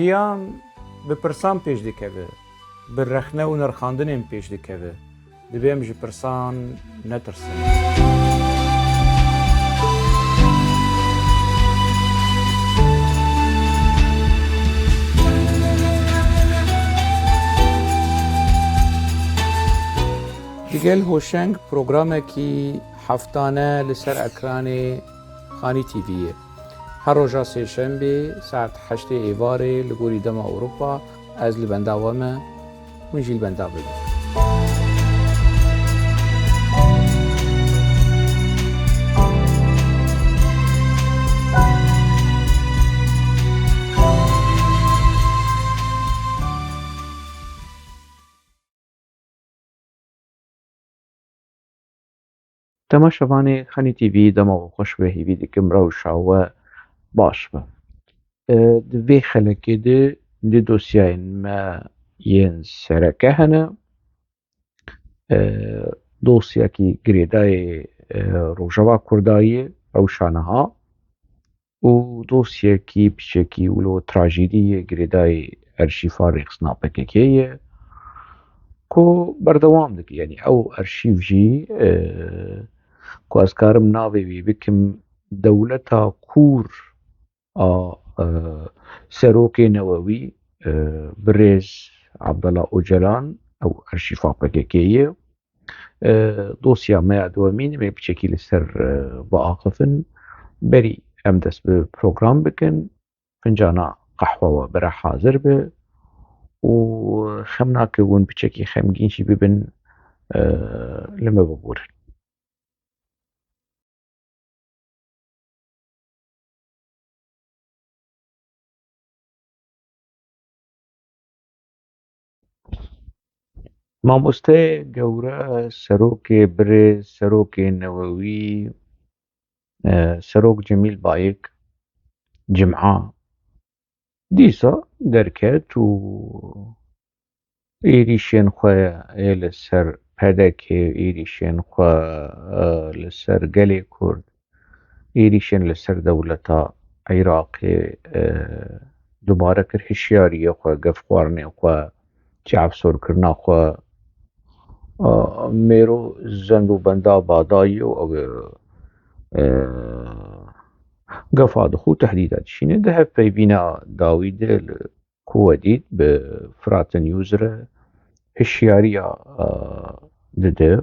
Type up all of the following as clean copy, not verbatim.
Jiyan bi pirsan pêş dikeve, bi rexne û nirxandinên pêş dikeve. Divê em ji pirsan netirsin. Digel hoşeng programekî heftane li ser ekranê Xanî TV'ye. Her roja sêşembê saet 8 êvarê li gorî dema Ewropa ez li benda we me, hûn jî li benda bibin. Temaşevanê Xanî TV dema we xweş ve hêvî dikim rewşa we baş be. Di vê xelekê de di dosyayên me yên sereke hene. Dosyekî girêdayê Rojava Kurdayê rewşa niha û dosyekî piçekî wilo trajediyê girêdayê erşîfa rêxistina PKK ye ku berdewam dike. Yani ew erşîv jî ku ez karim navê wê bikim Dewleta Kûr a Serokê Newewî Birêz Abdullah Öcalan ew erşîfa PKK ye. Dosya me ya dewemîn em ê piçekî li ser biaxivin berî em dest bi program bikin, fincana qehwe we bire hazir be û xemnakê hûn piçekî xemgîn jî bibin li me biborin. Mamosteyê gewre, Serokê Birêz, Serokê Newewî, Serok Cemîl Bayik cim'a dîsa derket û êrîşên xwe yê li ser PDK, êrîşên xwe li ser gelê Kurd, êrîşên li ser dewleta Iraqê dubare kir hişyariyê xwe, gevxwarinê xwe, çavsorkirina xwe. Mêro zend û benda badayî û ew gefa dixwe û tehdîda dişîne. Di hevpeyvîna dawî de ku we dît bi Fırat News re hişyariya dide.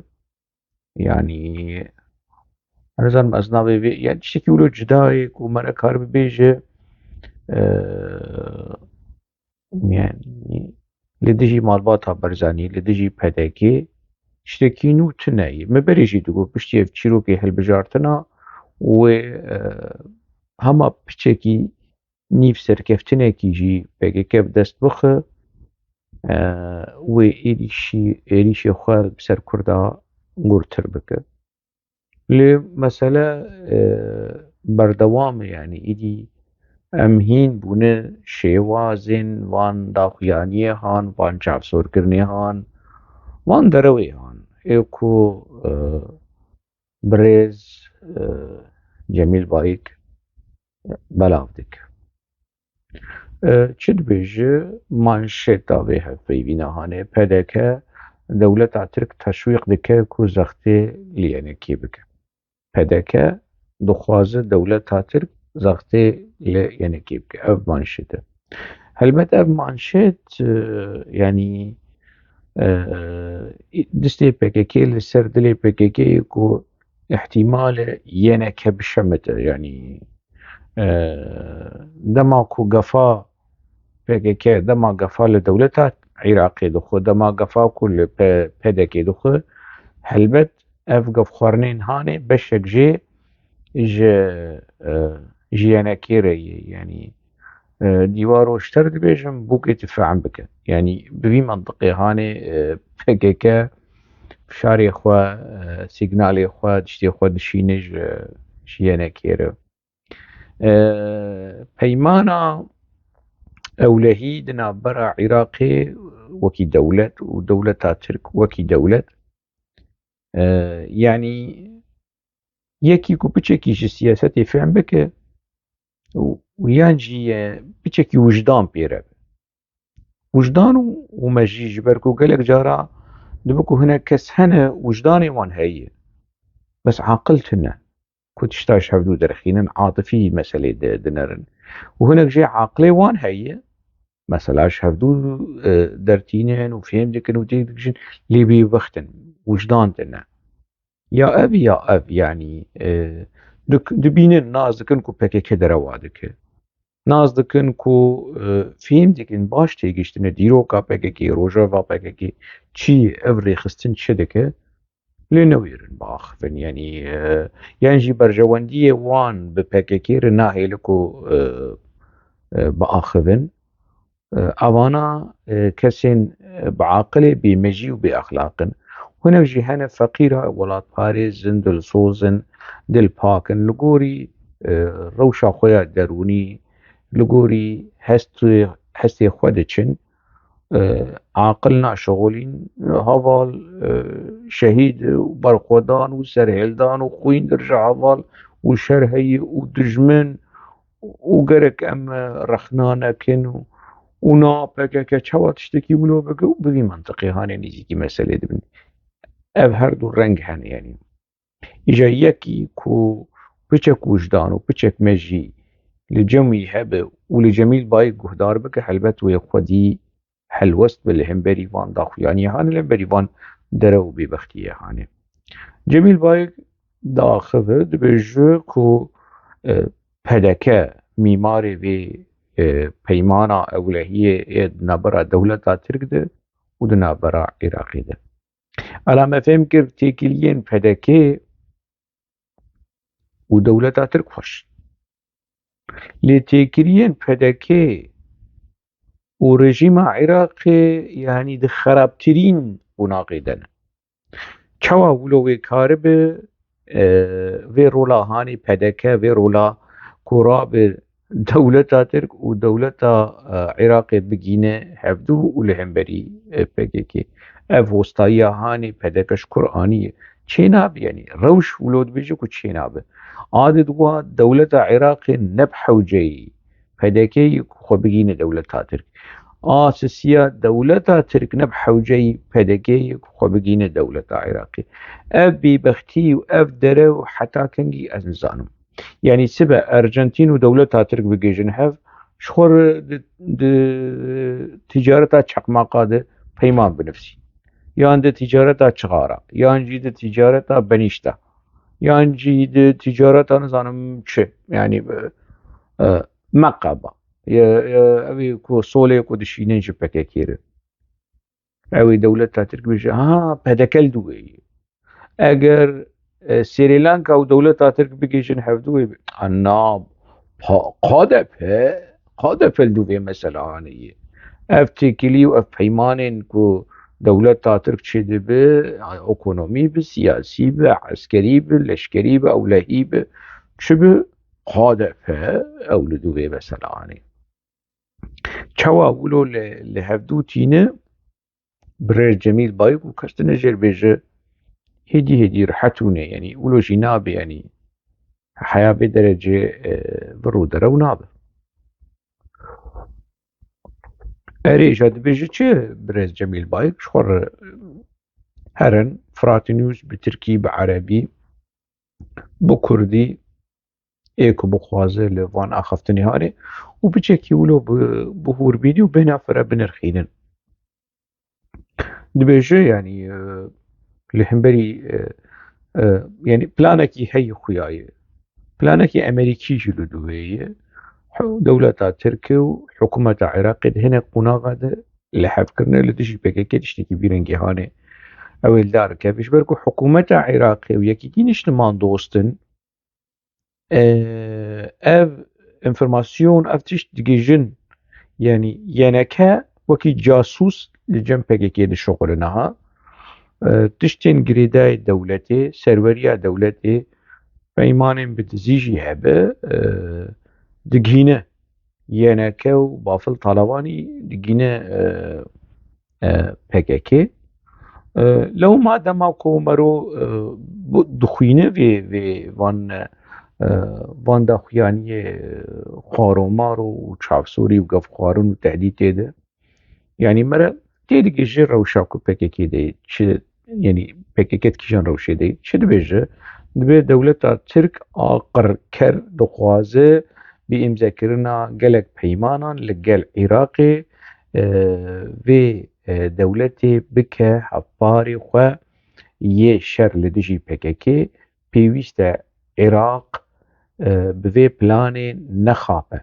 Yani ez zanim ez navê wê yani tiştekî wilo cidayê ku me nekar bibêje yani li dijî malbata Barzanî, li dijî PDK tiştekî nû tune ye. Me berê jî digot piştî ev çîrokê hilbijartina wê hema piçekî nîv serkeftinekî jî PKK bi dest bixe wê êrîşê xwe bi ser Kurda gurtir bike. Lê mesele berdewam e yani îdî em hîn bûne şêwazên van daxuyaniyê han, van çavsorkirinê han, van derewê han. Ê ku Birêz Cemîl Bayik belav dike. Çi dibêje manşeta vê hevpeyvîna hane PDK dewleta Tirk teşwîq dike ku zextê li yenekê bike. PDK dixwaze dewleta Tirk zextê li yenekê bike. Ev manşet e. Helbet ev manşet yani distê PKK li ser dilê PKK'yê ku ihtimale yeneke bişemite. Yani dema ku gefa PKK dema gefa li dewleta Iraqê dixwe, dema gefa ku li PDK dixwe, helbet ev gevxwarinên hanê beşek jê ji yenekê re ye. Yani dîwaro ji ter dibêjim bûkê difeam bike. Yani bi vî mentiqê hanê PKK fişarê xwe, signalê xwe, tiştê xwe dişîne ji yenekê re. Peymana ewlehî di navbera Iraqê wekî dewlet û dewleta Tirk wekî dewlet yani yekî ku piçekî ji siyasetê fehm bike û yan jî piçekî wijdan pê re be. وجدان ومجي جبركو قالك جارا دبكو هنا كس هنا وجداني وان هي بس عاقلتنا كنت اشتاش هفدو درخينا عاطفي مسألة دنرن وهنا جي عاقلي وان هي مثلا هفدو درتينين وفهم ديكن وديكن لي بي وقتن وجدان تنا يا أب يا أب يعني دبين ناز دكن كو بكي كدروا دكه ناز دكن كو فهم دكن باش تيجيشتنه ديرو كا بكي روجا و بكي چي افري خستن شدكه لنويرن باخفن يعني يعني جي برجواندية وان ببكي رناهي لكو بآخذن أوانا كسين بعاقله بمجي وبأخلاق هنا جهنة فقيرة ولات باريزن دل صوزن دل باكن لقوري روشا خويا دروني لقوري هستي خودتشن عاقلنا شغولين هفال شهيد وبرخودان وسرهلدان وخوين درجة هفال وشرهي ودجمن وقرك أم رخنانا كنو ونا بكا چوا تشتكي ولو بكا وبذي منطقي هاني نيجي مسألة دبن اف هر دو رنگ هن يعني إجا يكي كو بچك وجدان وبچك مجي لجمي هبه ولجميل باي قهدار بكا حلبت ويخودي حلوست بالهمبري وان داخو يعني هان الهمبري وان درو ببختية هاني جميل باي داخل دبجو كو پدكا ميماري في پیمانا اولهیه نبرا دولتا ترک ده و ده نبرا عراقی ده علامه فهم کرد تیکیلین پدکه و دولتا ترک خوش لی تیکیلین پدکه و رژیم عراقی يعني ده خرابترین بناقی دن چوا ولو کارب وی رولا هانی پدکه وی رولا کوراب دولتا ترك ودولتا عراقي بقينة هفدو ولهمبري بقيكي اف وسطايا هاني بدكش قرآنية چيناب يعني روش ولود بيجوكو چيناب عادد وا دولتا عراقي نبحو جي بدكي خو بقينة دولتا ترك آساسيا دولتا ترك نبحو جي بدكي خو بقينة دولتا عراقي اف ببختي واف درو حتى كنجي ازنزانم يعني سبا أرجنتين ودولتها ترك بجيجن هاف شخور تجارتها چقماقا ده پیمان بنفسي يعني ده تجارتها چغارة يعني ده تجارتها بنيشتا يعني ده تجارتها نظام چه يعني مقابا اوی کو سوله کو دشینن جبکه کیره اوی دولتها ترك بيجي بدكل دوي اگر سريلانكا ودولتها ترك بيجيشن هفدوي الناب قادة الدوي مثلا هاني اف تيكلي واف بيمانين كو دولتها ترك شده به اقونومي به سياسي به عسكري به لشكري به اولهي به شبه قادة او لدوي مثلا هاني چوا ولو لهفدو تينه برير جميل بايك وكستنا جير بيجي هدي رحتونه يعني ولو جناب يعني حياة بدرجة برودرة ونابه اريج هاد بيجي چه بريز جميل بايك شخور هرن فراتنيوز بتركي بعربي بكردي ايكو بخوازه لوان اخفتني هاري وبچكي ولو بهور بيدي وبنافرة بنرخينن دبيجي يعني لهمبري يعني بلانكي هي خوياي بلانكي امريكي جلو دوية دولتا تركي وحكومة عراق هنا قناغة لحف كرنا لديش بكي تشتكي بيرنجي هاني او الدار كيفش بركو حكومة عراقي ويكي كينش نمان دوستن اف انفرماسيون اف تش دقيجن يعني ينكا وكي جاسوس لجنب بكي دي شغلناها تشتين قريداي دولتي سروريا دولتي بيمان بتزيجي هبه دقينه ينكا وبافل طالباني دقينه PKK لو ما دماكو مرو دخوينه في وان دخوياني خارو مارو وشاف سوري وقف خارون وتهديد ده يعني مرة تيدي جي روشاكو PKK دي يعني PKK كيشان روشي دي دبيجي دبي دولة ترك آقر كر دخوازه بإمزا كرنا قلق بيمانا لقل عراقي في دولتي بكه حفاري خو یه شر لدجی PKK پێویستە عێراق بڤێ پلانێ نەخاپە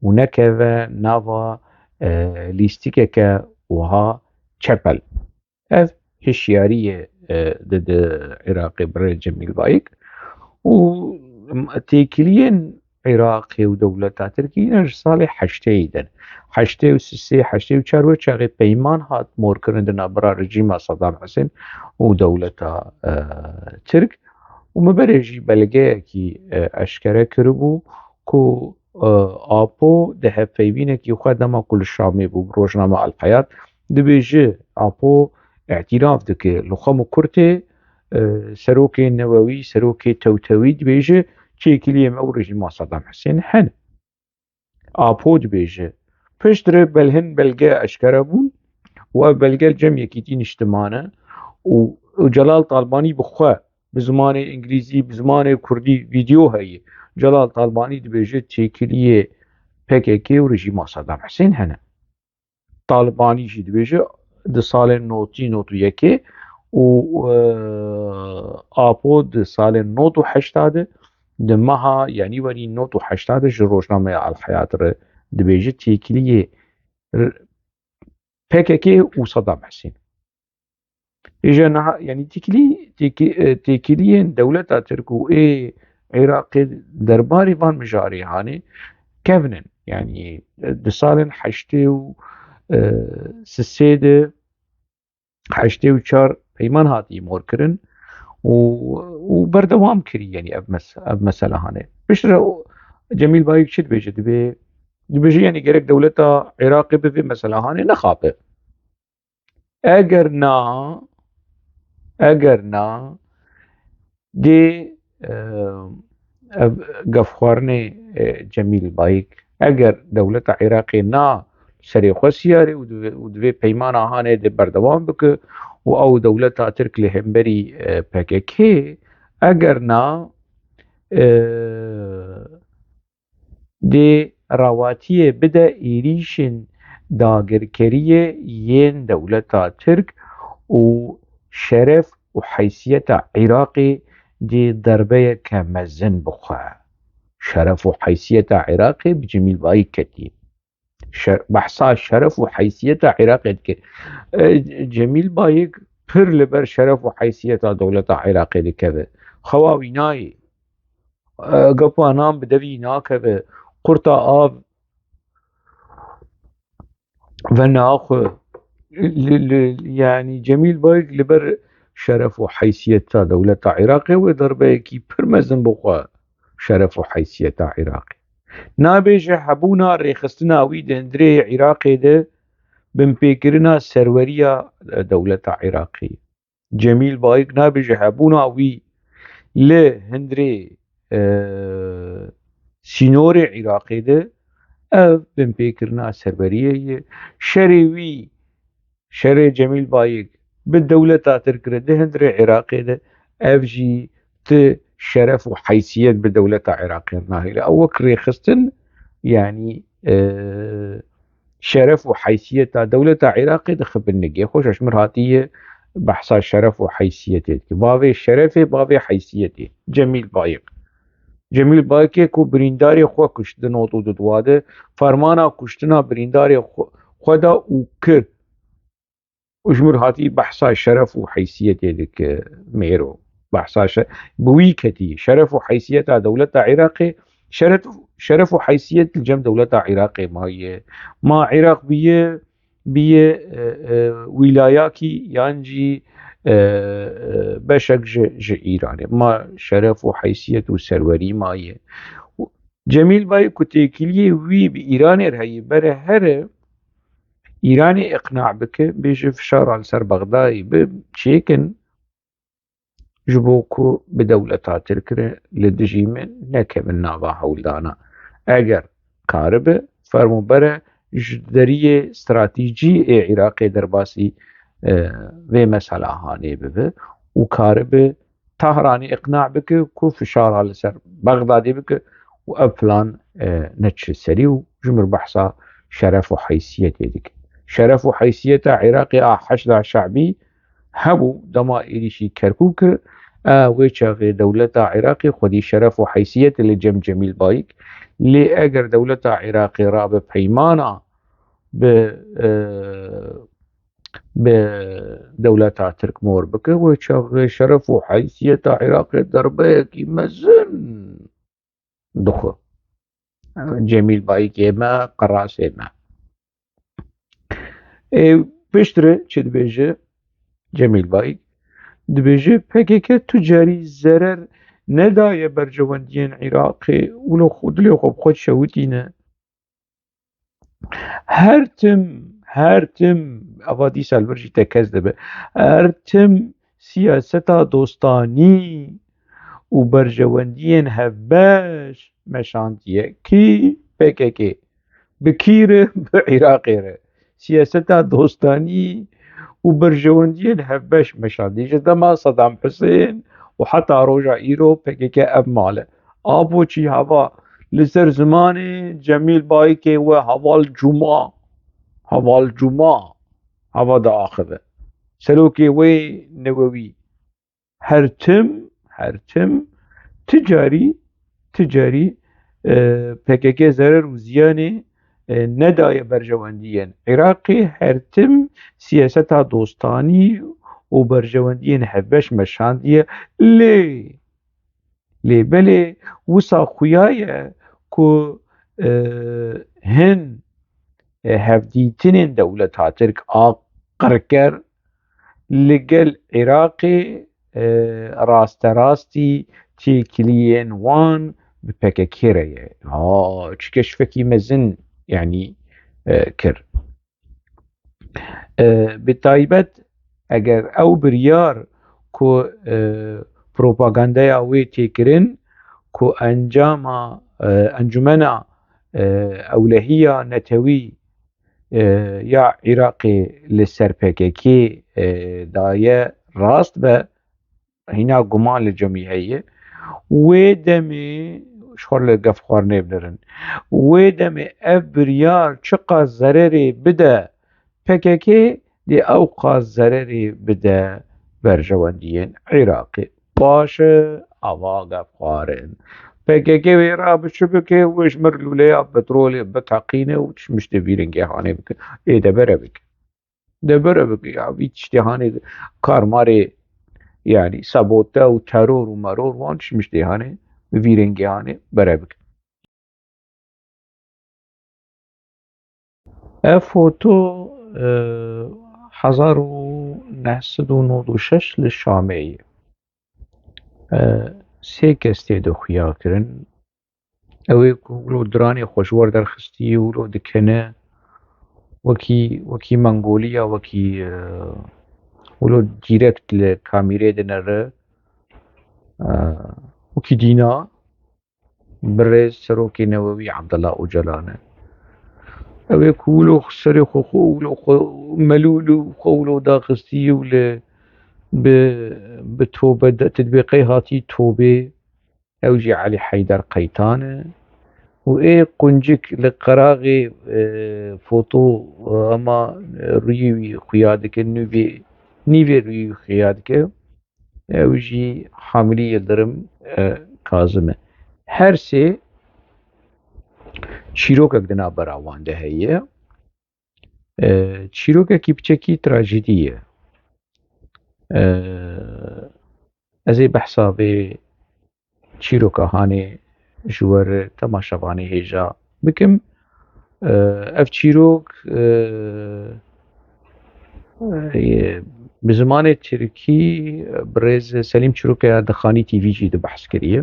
و نەکەوە ناوا لیستیکێکە وها چەپەل ev hişyariyê di Iraqê birê Cemîl Bayik û têkiliyên Iraqê û dewleta Tirkiyeyê ji salê heşteyê din. Heştê û sîsê, heştê û çar wê çaxê peyman hat morkirin di navbera rejîma Saddam Hüseyin û dewleta Tirk û me berê jî belgeyekî eşkere kiribû ku Apo di hevpeyvînekî xwe dema ku li Şamê bû bi rojname Al Hayat dibêje Apo اعتراف dike li xwe min Kurtê serokê Newewî, serokê Tewtewî dibêje çêkiliyê me û rejîma Saddam Hüseyin hene. Apo dibêje piştre belhin belge eşkere bûn û ev belge cemyekî tî niştimane û Celal Talbanî bi xwe bi zimanê İngilîzî, bi zimanê Kurdî vîdeo heye. Celal Talbanî dibêje çêkiliyê PKK û rejîma Saddam Hüseyin hene. Talbanî jî dibêje di salên notî not û yekê û Apo di salên not û heşta de di meha yanîwerî not û heşta de ji rojnameya Al Hayat re dibêje têkiliyê PKK û Saddam Hüseyin. Îje niha yanî têkiliyên dewleta Tirk û Iraqê derbarê van mijarê hanê kevnin. Yani di salên heştê û sîsê de heştê û çar peyman hatiye morkirin û berdewam kirî yani ev mesele hane. Piştre Cemîl Bayik çi dibêje dibêje yani gerek dewleta Iraqê bi vê mesele hanê nexape. Eger na dê ev gevxwarinê Cemîl Bayik eger dewleta Iraqê na serê xwe siyarê û divê peymana hanê de berdewam bike û ew dewleta Tirk li hemberî PKK eger na dê rawatiyê bide êrîşên dagirkeriyê yên dewleta Tirk û şeref û heysiyeta Iraqê dê derbeyeke mezin bixwe. Şeref û heysiyeta Iraqê bi Cemîl Bayik ketî. Behsa şeref û heysiyeta Iraqê dike. Cemîl Bayik pir li ber şeref û heysiyeta dewleta Iraqê dikeve. Xewa wî nayê. Gepa nan bi devî nakeve. Qurta av ve naxwe. Yani Cemîl Bayik li ber şeref û heysiyeta dewleta Iraqê wê derbeyekî pir mezin bixwe. Şeref û heysiyeta Iraqê. Nabêje hebûna rêxistina wî di hundirê Iraqê de binpêkirina serweriya dewleta Iraqê. Cemîl Bayik nabêje hebûna wî li hundirê sînorê Iraqê de ev binpêkirina serweriyê ye. Şerê wî şerê Cemîl Bayik bi dewleta Tirk re di hundirê Iraqê de ev jî ti şeref û heysiyet bi dewleta Iraqê nahêle. Ew wek rêxistin yani şeref û heysiyeta dewleta Iraqê dixibin nigê xweş eşmir hatiye behsa şeref û heysiyetê dike. Bavê şerefê bavê heysiyetê. Cemîl Bayik. Cemîl Bayikê ku birîndarê xwe kuşt di not û di duwa de fermana kuştina birîndarê xwe da û kir. Û hatiye behsa şeref û heysiyetê dike mêro. Behsa bi wî ketî şeref û heysiyeta dewleta Iraqê şeref û heysiyet cem dewleta Iraqê maye. Ma Iraq biye wîlayakî yan jî beşek ji Îranê. Ma şeref û heysiyet û serwerî maye. Cemîl Bayik ku têkiliyê wî bi Îranê re heye bere here Îranê iqna bike bêje fişara li ser Bexdayê bi çêkin ji bo ku bi dewleta Tirk re li dijî min nekevin nava hewldana. Eger karibe fermû bere جدرية استراتيجي عراقي درباسي في مسألة هاني ببه وكارب طهراني إقناع بك كو فشار على سر بغدادي بك وأبلان نتش السري وجمر بحثا شرف وحيثية ديك شرف وحيثية عراقي حشد شعبي هبو ضمائري شي كركوك ويشاغي دولة عراقي خودي شرف وحيثية اللي جميل بايك لي اگر دولة عراقي راب بيمانا بدولة ترك مور بك ويشاغي شرف وحيثية عراقي دربيك يمزن دخو جميل بايك يما قراص يما بشتري چد بيجي جميل بايك دبيجي PKK تجاري زرر نداية برجواندين عراقي ولو خود لي خود شوتينا هرتم افادي سالبرجي تكذب هرتم سياسة دوستاني وبرجواندين هباش مشانتيه كي PKK بكير بعراقي سياسة دوستاني وبرجواندين هباش مشادي جدما صدام حسين وحتى روجا إيرو PKK أب ماله آبوشي هوا لسر زماني جميل بايكي وهوا الجمعة هوا دا آخذه سلوكي وي نووي هرتم تجاري PKK زرر وزياني نداية برجواندين عراقي هرتم سياستها دوستاني وبرجواندين هبش مشاندية ليه بلي وصا خويايا كو هن هفديتين دولة ترك آقركر لقل عراقي راستي تيكليين وان ببككيرية تشكشفكي مزن يعني كر بتايبت اگر او بريار كو بروباغاندا وي تيكرين كو انجمنا اولهية نتوي يا عراقي لسر PKK داية راست به هنا قمان للجمعية ودمي شخور لقف خوارني بلرن ودمي ابريار چقا زرري بدا PKK دي اوقا زرري بدا برجواندين عراقي باشه اوا قف خوارن PKK ويرا بشبكة وش مرلوليا بترولي بتعقينه وش مش تبيرن كهاني بك ايه دبره بك يا بيتش تهاني كارماري يعني سابوتا وترور ومرور وانش مش تهاني بيرن هاني برابك فوتو 1996 للشامية سي كستي دو خيا كرن اوي ولو دراني خوشوار درخستي ولو دكنا وكي منغوليا وكي ولو ديركت لكاميري دنر وكي دينا برز سروكي نووي عبد الله أوجلانه اوي كولو سري خو ملولو خولو داخستي ولا بتوبة تطبيقي هاتي توبة اوجي علي حيدر قيتانه وايه قنجك لقراغي فوتو اما ريوي خيادك نيفي ريوي خيادك اوجي حاملي يلدرم كازمه هر سي چیرۆکێک دنا بەراواندا هەیە چیرۆکێکی بچێکی تراژیدیە ئەزێ بەحسا بێ چیرۆکەهانێ ji wer temaşevanê hêja bikim ev çîrok bi zimanê tirkî bi rêz Selîm Çîrokeya Dixanî TV jî dibehs kiriye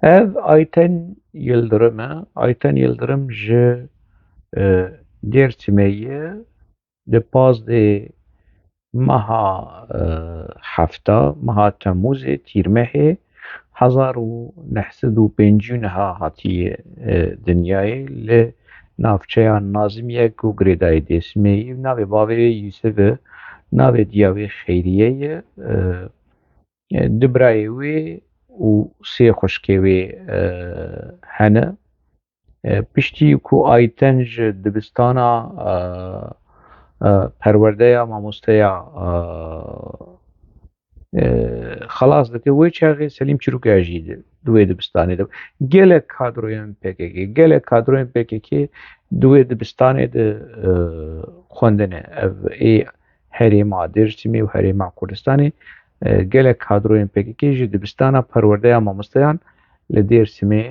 ev Ayten Yıldırım e Ayten Yıldırım ji Dêrsimê ye di pazdê مها حفتا مها تموز تیرمه 1950 هاتی دنیای ل نافچه نازمیه و گریدای دسمی ناوی باوی یوسف ناوی دیاوی خیریه دبرایوی و سێ خوشکێوێ هەنە پشتی کو ئایتەنج دبستانە پەروەردەیە مامۆستەیە خلاص دەکە وێ چاغێ سەلیم چروکاژی دوێ دبستانێ gelek kadroyên PKK gelek kadroyên PKK duê dibistanê de xwendine ev ê herêma Dêrsimê û herêma Kurdistanê gelek kadroyên PKK ji dibistana perwerdeya mamosteyan li Dêrsimê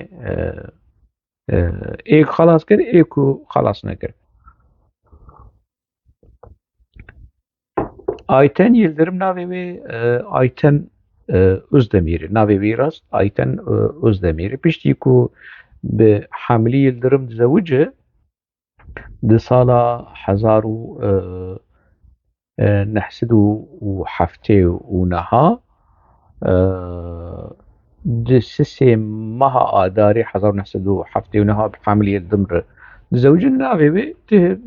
ê xelas kir ê ku xelas nekir. Ayten Yıldırım navê wê Ayten Özdemirî navê wî rast Ayten Özdemirî piştî ku bi Hamilî Yıldırım dizewuce di sala 1979 di sisê meha Adarê 1979 bi Hamilî Yıldırım re dizewicin navê wê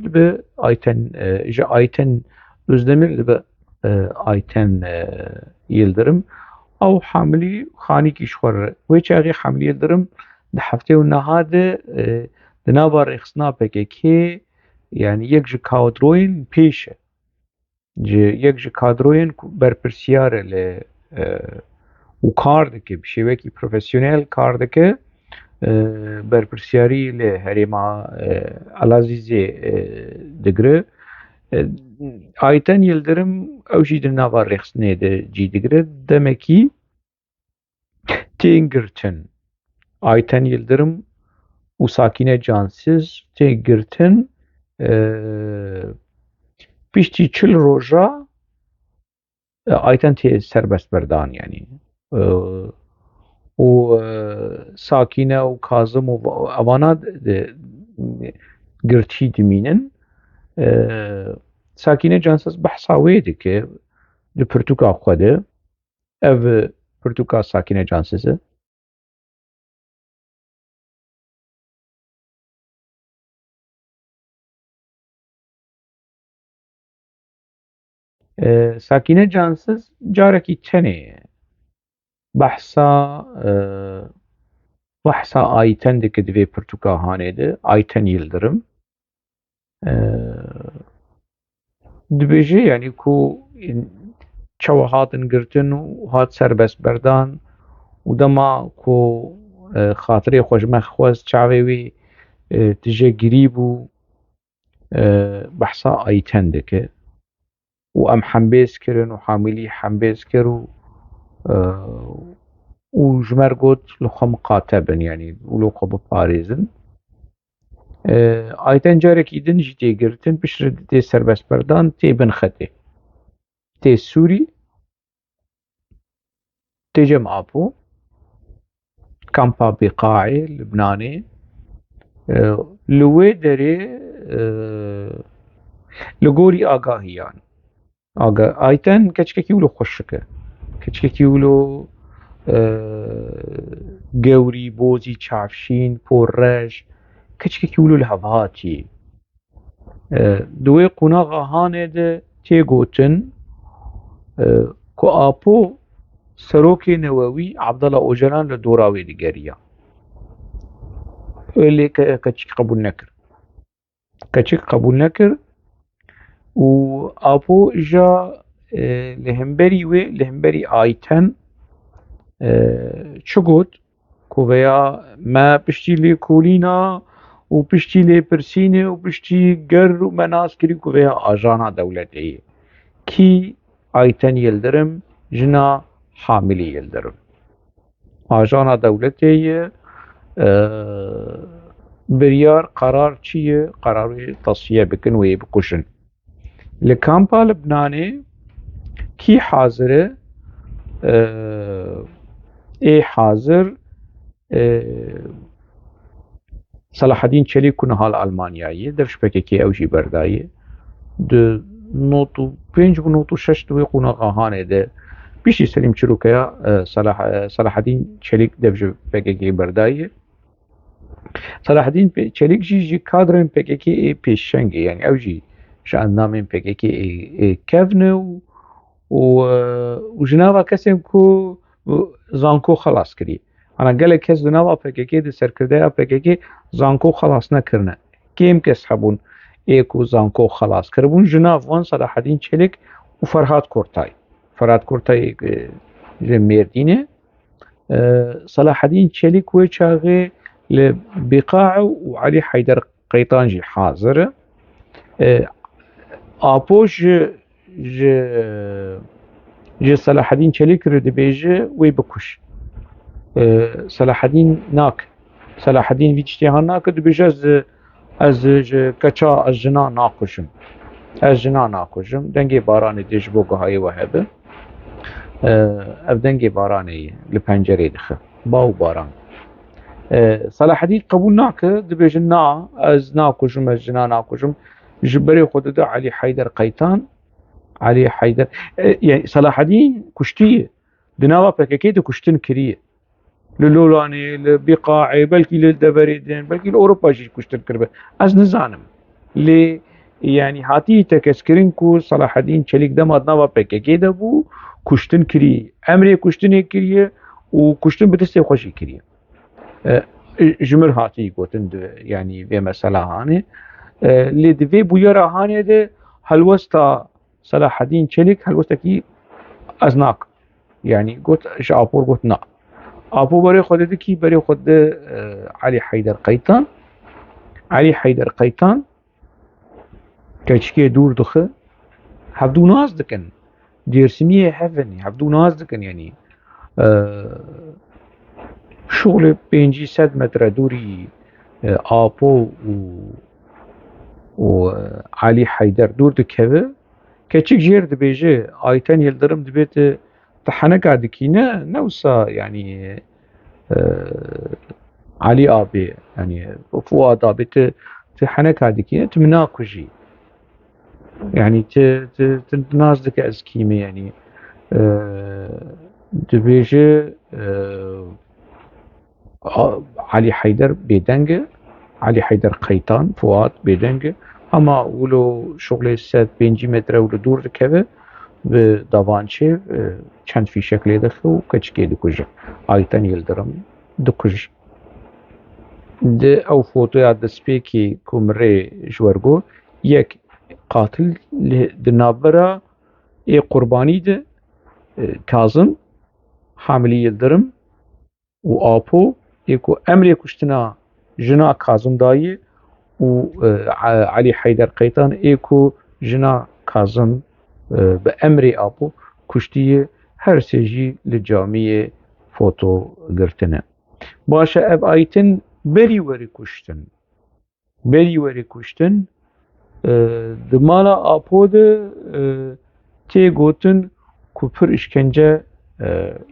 dibe Ayten ji Ayten Özdemir dibe Ayten Yıldırım ew Hamilî xanîkî ji xwe re wê çaxê Hamilî Yıldırım di hefteyû de di nava rêxistina PKK yani yek ji kadroyên pêş e yek ji kadroyên berpirsiyar e lê û kar dike bi şêwekî profesyonel kar dike berpirsiyarî li herêma Elazîzê digire. Ayten Yıldırım ew jî di nava rêxistinê de cî digire demekî tên girtin Ayten Yıldırım û Sakine Cansız tên girtin piştî çil roja Ayten tê serbest berdan yani û Sakine û Kazım û evana girtî dimînin Sakine Cansız behsa wê dike di pirtûka xwe de ev pirtûka Sakine Cansız e Sakine Cansız carekî tenê behsa Ayten dike divê pirtûka hanê de Ayten Yıldırım dibêje yani ku çawa hatin girtin û hat serbest berdan û dema ku xatirê xwe ji me xwest çavê wî tije girî bû behsa Ayten dike û em hembêz kirin û Hamilî hembêz kir û ji me re got li xwe miqate bin yani û li xwe biparêzin. Ayten carekî din jî tê girtin piştre tê serbest berdan tê binxetê tê Sûrî tê cem Apo kampa Bêqaê Libnanê li wê derê li gorî agahiyan Ayten keçikekî wilo xweşik e keçikekî wilo gewrî bozî çavşîn porreş keçikekî wilo li hevhatî di wê qonaxa hanê de tê gotin ku Apo serokê newewî Abdullah Öcalan li dora wê digeriya lê keçik qebûl nekir keçik qebûl nekir û Apo ja li hemberî wê li hemberî Ayten çi got ku veya me piştî lêkolîna û piştî lêpirsînê û piştî ger û me nas kirî ku veya ajana dewletê ye kî Ayten Yıldırım jina Hamilî Yıldırım ajana dewletê ye biryar qarar çi ye qararê tasfiye bikin wê bikuşin li kampa Libnanê kî hazir e ê hazir Selaheddîn Çelik ku nihal Almanyayê dev ji PKK ew jî berdaye di نوتو بينج بنوتو شش دوي قوناغا هانه ده بيشي سليم چروکیا صلاح الدين چلیک دفج PKK بردایه صلاح الدين چلیک جي كادرن PKK پیشنگه يعني او جي شان نامين PKK كفنه وجنابا كسم كو زانكو خلاص كري انا قال كس جنابا PKK دي سركردايا PKK زانكو خلاص نكرنا كيم كسحبون ايكو زانكو خلاص كربون جناب وان صلاح الدين چلیک وفرهاد كورتاي فرهاد كورتاي ميردينه صلاح الدين چلیک وچاغي لبقاع وعلي حيدر قيطانجي حاضر آبوش جي صلاح الدين چلیک رو دبيجه وي بكش صلاح الدين ناك صلاح الدين فيجتيهان ناك دبيجه از كچا از جنا ناكشم از جنا ناكشم دنگي باران دجبو قهاي وهبه اف دنگي باراني لپنجره دخه باو باران صلاح الدين قبول ناك دبيجه نا از ناكشم از جنا ناكشم جبري خود ده علي حيدر قيطان علي حيدر يعني صلاح الدين كشتيه دناوا PKK ده كشتن كريه للولاني لبقاعي بلكي للدبريدين بلكي لأوروبا جي كشتن كربه از نزانم لي يعني هاتي تكسكرين كو صلاح الدين چلیک دما دناوا PKK ده بو كشتن كريه امري كشتن كريه وكشتن بدسته خوشي كريه جمر هاتي قوتن يعني في مسألة هاني لي دفي بويرا هاني ده هلوستا صلاح الدين چلیک هلوستا كي ازناك يعني قلت شعبور قلت نا ابو بري خود ده كي بري خود علي حيدر قيطان علي حيدر قيطان كشكي دور دخه هفدو ناز دكن ديرسمية هفن هفدو ناز دكن يعني شغل 500 متر دوري آبو وعلي حيدر دور دكه كچك جير دبيجه آيتن يلدرم دبيت تحنك عدكينا نوسا يعني علي آبي يعني فؤاد آبي تحنك عدكينا تمناكجي يعني تنازدك أزكيمي يعني دبيجه علي حيدر بيدنج علي حيدر قيطان فؤاد بيدنج اما ولو شغل 150 متر ولو دور دكبه به داوانچه چند فی شکلی دخه و کچکی دکوژه آیتن یلدرم دکوژ ده او فوتویا دسپیکی کمره جورگو یک قاتل دنابرا ای قربانی ده کازم حاملی یلدرم و آپو ایکو امری کشتنا جنا کازم دایی و علي حيدر قيطان ايكو جنا كاظم بأمري ابو كشتيه هر سجي للجامعة فوتو قرتنا باشا اب ايتن بري وري كشتن دمالا ابو ده تي قوتن كفر اشكنجة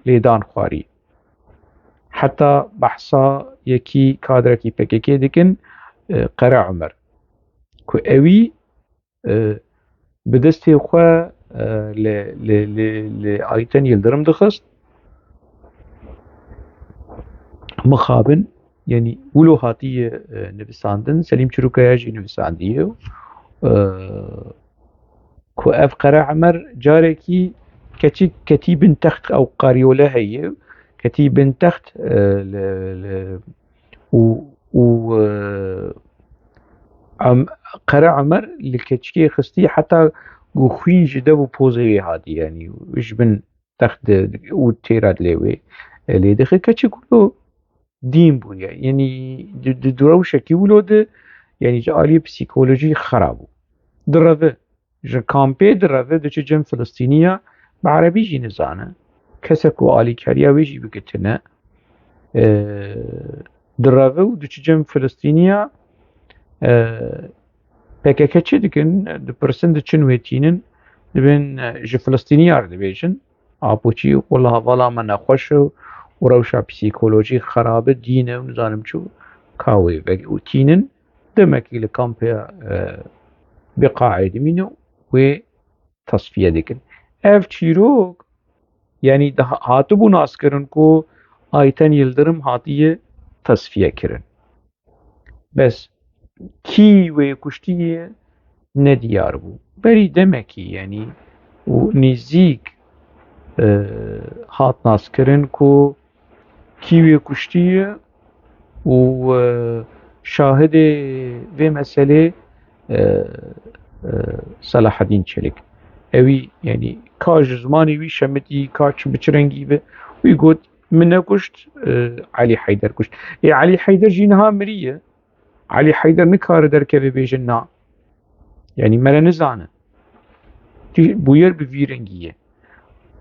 ليدان خواري حتى بحثا يكي كادركي PKK دكن قرع عمر كو اوي بدستي خوا لآيتن يلدرم دخست مخابن يعني ولو هاتية نفساندن سليم چروکیا جي نفسانديه كو اف قرع عمر جاركي كتيب تخت او قاريولا هي كتيب تخت و قرع عمر لكتشكي خستي حتى خوين جدا بوزي هادي يعني وش بن تخت وتيراد ليوي اللي دخل كتشي كله دين بون يعني دروشة كي ولود يعني جالي بسيكولوجي خرابو درفه كامبي درفه دچ جم فلسطينية بعربي جي نزانه كسكو آلي كاريا ويجي بكتنا درافه و دچ جم فلسطينية PKK چه دکن دپرسن دچن ویتینن دبن ج فلسطینیار دبیجن آپوچی والله والا من نخوش و روشا پسیکولوژی خراب دینه و نزانم چو کاوی و تینن دمکی لکامپیا بقاعد منو و tasfiye dikin. Ev çîrok yani daha hatibû nas kirin ku Ayten Yıldırım hatiye tasfiye kirin. Bes kî wê kuştiye ne diyar bû. Berî demekî yani û nêzik hat nas kirin ku kî wê kuştiye û şahidê vê meselê Selahaddin Çelik. Evî yani ka ji zimanê wî şemitî ka çi bi çi rengî be wî got min nekuşt Elî Heyder kuşt. Elî Heyder jî niha miriye. Elî Heyder nikare derkeve bêje na. Yani me re nizane. Bûyer bi vî rengî ye.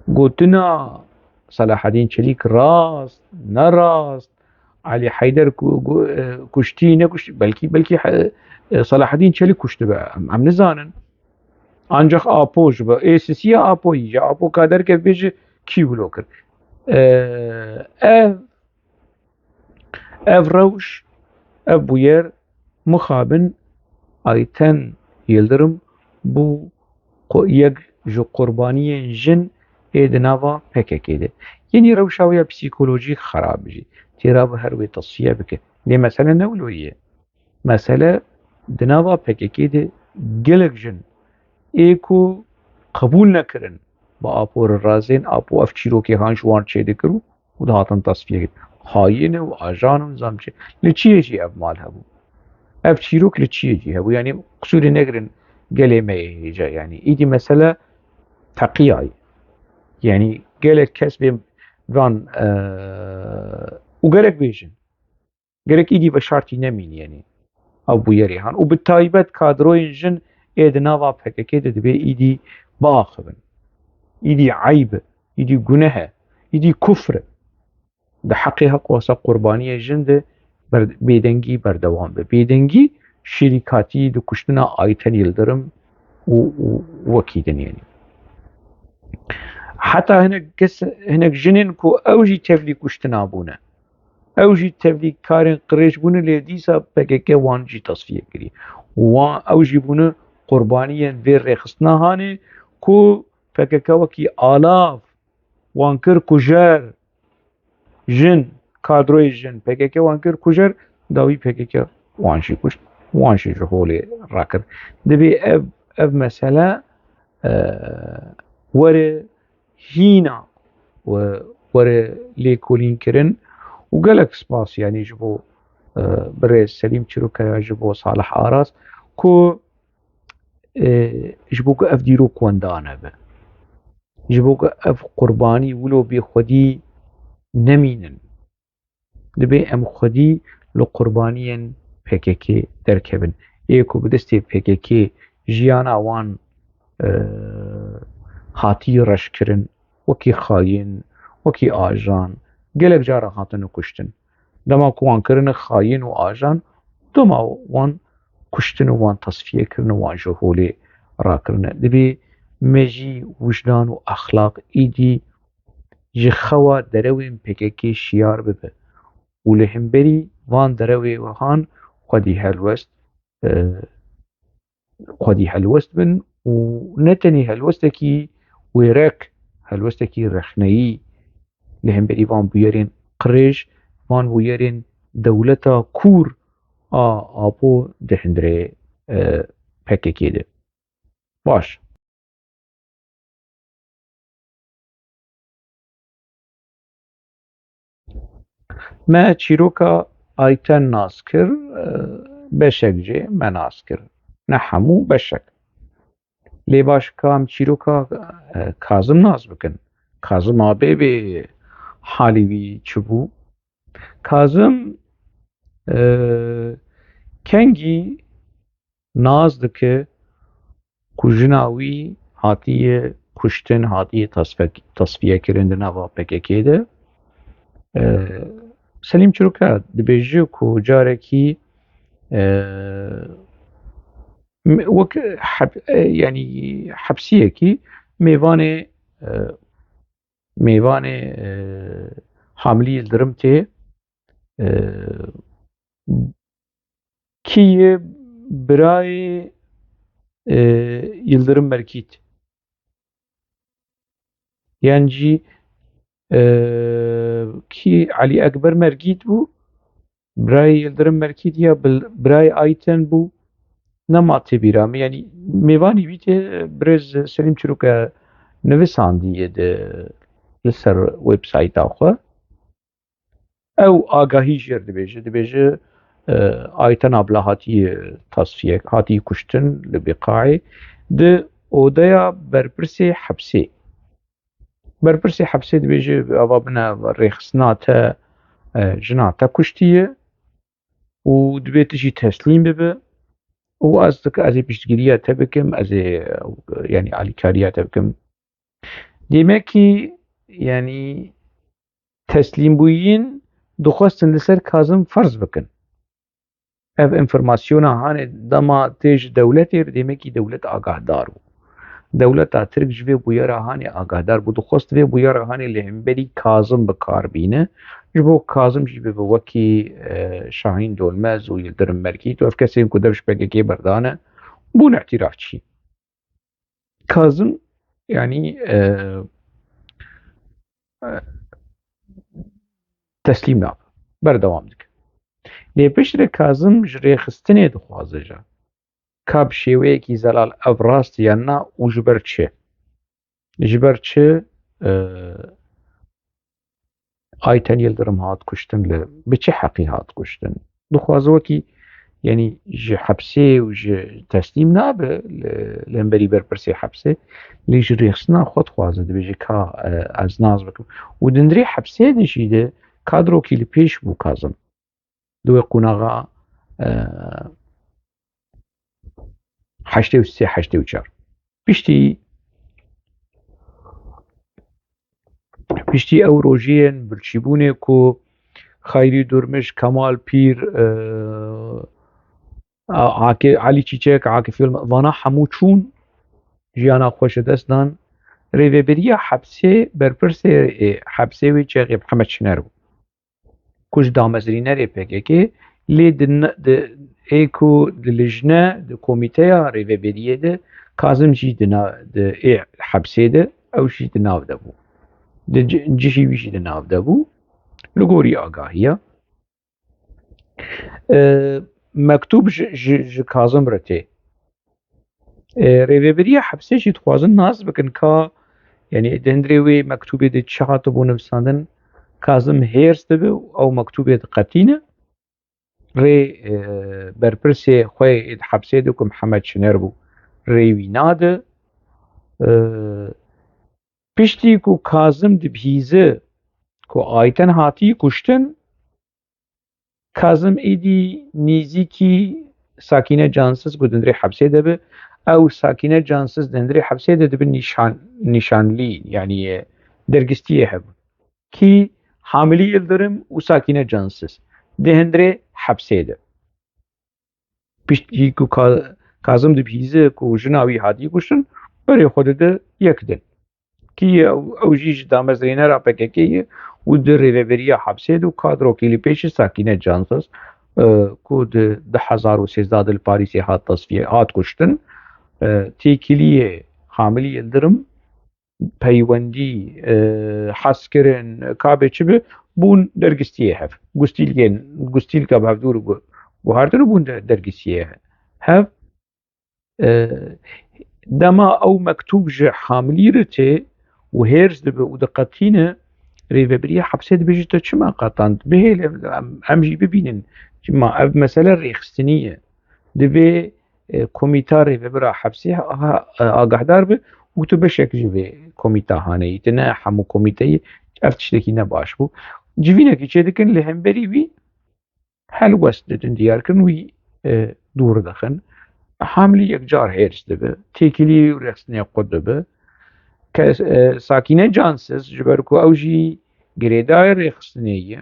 Gotina Selahaddin Çelik rast, ne rast. Elî Heyder kuştî nekuştî. Belkî Selahaddin Çelik kuştu be. Em nizanin. Ancak apo ji be êsisiya apoyî ji apo ka derkeve bêje kî wilo kir. Ev rewş ev bûyer mixabin Ayten Yıldırım bû yek ji qurbaniyên jin ê di nava PKK de. Yenî rewşa wê ya psîkolojîk xerab jî. Têra bi her wê tasfiye bike. Lê mesele ne wilo ye? Mesele di nava PKK de gelek jin ê ku qebûl nekirin bi apora razên apo ev çîrokê han ji wan çêdikir û dihatin tasfiye kirin. Hayîn û ajan û nizam çi. Li çiyê jî ev mal hebû. Ev çîrok li çiyê jî hebû. Yani qusûrê negirin gelê me yê hêja yani. Îdî mesele teqiya ye. Yani gelek kes bê van û gerek bêjin. Gerek îdî ve şartî nemîn yani. Ew bûyerê han. û bi taybet kadroyên jin ê di nava PKK de dibe îdî biaxivin. İdî eyb e, îdî guneh e, îdî kufr e. Di heqê heq wasa qurbaniyê jin de bêdengî berdewam be. Bêdengî şîrîkatî di kuştina Ayten Yıldırım û wekî din yani. Heta hinek jinên ku ew jî tevlî kuştina bûne. Ew jî tevlîkarên qirêj bûne lê dîsa PKK wan jî tasfiye kiriye. Ew jî bûne qurbaniyên vê rêxistina hanê ku PKK wekî alav wan kir kujer jin kadroyê jin PKK wan kir kujer dawî PKK wan jî kuşt wan jî ji holê rakir. Divê ev mesele were hîna were lêkolînkirin û gelek spas yani ji bo birêz Selîm Çîrokaya ji bo Salih Aras ku ji bo ku ev dîrok wendan hebe. Ji bo ku ev qurbanî wilo bêxwedî nemînin. Dibe em xwedî li qurbaniyên PKK derkevin. Ê ku bi destê PKK jiyana wan hatiye reşkirin, wekî xayîn, wekî ajan, gelek cara hatine kuştin. Dema ku wan kirine xayîn û ajan, dema wan kuştin û wan tasfiye kirin û wan ji holê rakirine. Dibe me jî wijdan û exlaq îdî ji xewa derewên PKK şiyar bibe. û li hemberî van derewê wihan xwedî helwest bin û ne tenê helwestekî wêrek, helwestekî rexneyî li hemberî van bûyerên qirêj, van bûyerên dewleta kûr a apo di hundirê PKK de. Baş. Me çîroka Ayten nas kir, beşek jê me nas kir. Ne hemû beşek. Lê baş ka em çîroka Kazım nas bikin. Kazım abê bê halî wî çi bû? Kazım kengî naz dike ku jina wî hatiye kuştin, hatiye tasfiyekirin di nava PKK de. Selîm Çîrokaya dibêje ku carekî wek yani hepsiyekî mêvanê Hamilî Yıldırım tê kî ye birayê Yıldırım Berkît یان جی کی علی ئەکبەر مەرگیت بوو برای یلدرم مەرکیت یا برای ئایتەن بوو نەما تێبیرامە ینی میێوانی ویتێ برێز سەلیم چروکە نویساندیە لەسەر وێبسایتا خۆ ئەو ئاگاهی ژێر دەبێژە ئایتەن ئابلا هاتی تاسفیە هاتی کوشتن لە بێقاعێ دە ئۆدەیە بەرپرسێ حەبسێ دەبێژە ئەوا بنە ڕێخستناتە ژناتە کوشتیە و دەبێتشی تەسلیم ببە و ئەس دەکە ئەزێ پشتگیریە تە بکەم ئەزێ ینی ئالیکاریە تە بکەم دێمەکی ینی تەسلیم بووین دخواستن لەسەر کازم فەرز بکەن ئەڤ ئینفۆرماسیۆنە هانێ دەما تێژ دەولەتێ دێمەکی دەولەت ئاگاهدار بوو دەولەتا ترک ji vê bûyera hanê agahdar bû dixwast vê bûyera hanê li hemberî Kazım bikarbîne ji bo Kazım jî bibe wekî Şahîn Dolmez û Yildirim Merkît û ev kesên ku dev ji PKK berdane bûn ihtirafçî Kazım yanî teslîm nabe berdewam dike lê piştre Kazım ji rêxistinê dixwaze ja ka bi şêweyekî zelal ev rast yan na û ji ber çi Ayten Yıldırım hat kuştin li bi çi heqî hat kuştin dixwaze wekî ینی ji hepsê û ji teslîm nabe li hemberî berpirsê hepsê lê ji rêxistina xwe dixwaze dibêje ka ez naz bikim û di ndirê hepsê de jî de kadrokî li pêş bû Kazım di wê qunaxa heştê û sê heştê û çar piştî ew rojiyên birçîbûnê ku Xayrî Durmuş Kemal Pîr Alî Çîçek Akif vana hemû çûn jiyana xwe ji dest dan rêveberiya hepsê berpirsê hepsê wê çexê Mihemed Şiner bû ku ji damezrînerê PKK lê ê ku di lijne di komîteya rêveberiyê de Kazım jî di ê hepsê de ew jî di nav de bû cihî wî jî di nav de bû li gorî agahiya mektûb ji Kazım re tê rêveberiya hepsê jî dixwazin nas bikin ka yanî di hindirê wê mektûbê de çi hatibû nivîsandin Kazım hêrs dibe ew mektûbê diqetîne rê berpirsê xwe di hepsê de ku Mihemed Şiner bû rê wî nade piştî ku Kazım dibihîze ku Ayten hatî kuştin Kazım êdî nêzîkî Sakîne Cansız ku di ndirê hepsê de be ew Sakîne Cansız di ndirê hepsê de dibin nîşanlî yanî dergistiyê hebûn kî Hamilî Yıldırım û Sakîne Cansız di hindirê hepsê de piştî ku Kazım dibihîze ku jina wî hatî kuştin berê xwe dide yek din kî ew jî ji damezrînera PKK'ye û di rêveberiya hepsê de û kadrokî li pêşî Sakîne Cansız ku di 2013 di li Parîsê hat tasfiye hat kuştin têkiliyê Hamilî Yıldırım peywendî heskirin kabê çi bi bûn dergistiyê hev gustîlka hevdûr guhartin û bûn dergistiyê hev dema ew mektûb ji Hamilî re tê û hêrs dibe û diqetîne rêveberiya hepsê dibêje te çima qetand bihêle em jî bibînin çima ev mesele rêxistinî ye divê komîta rêvebera hepsê agahdar be û tu beşek ji vê komîta haneyî tu ne hemû komîteyê ev tiştekî ne baş bû civînekî çê dikin li hemberî wî helwest didin diyarkirin wî dûr dixin Hamilî yekcar hêrs dibe têkilî û rêxistinê xwe dibe Sakîne Cansız ji ber ku ew jî girêdayê rêxistinê ye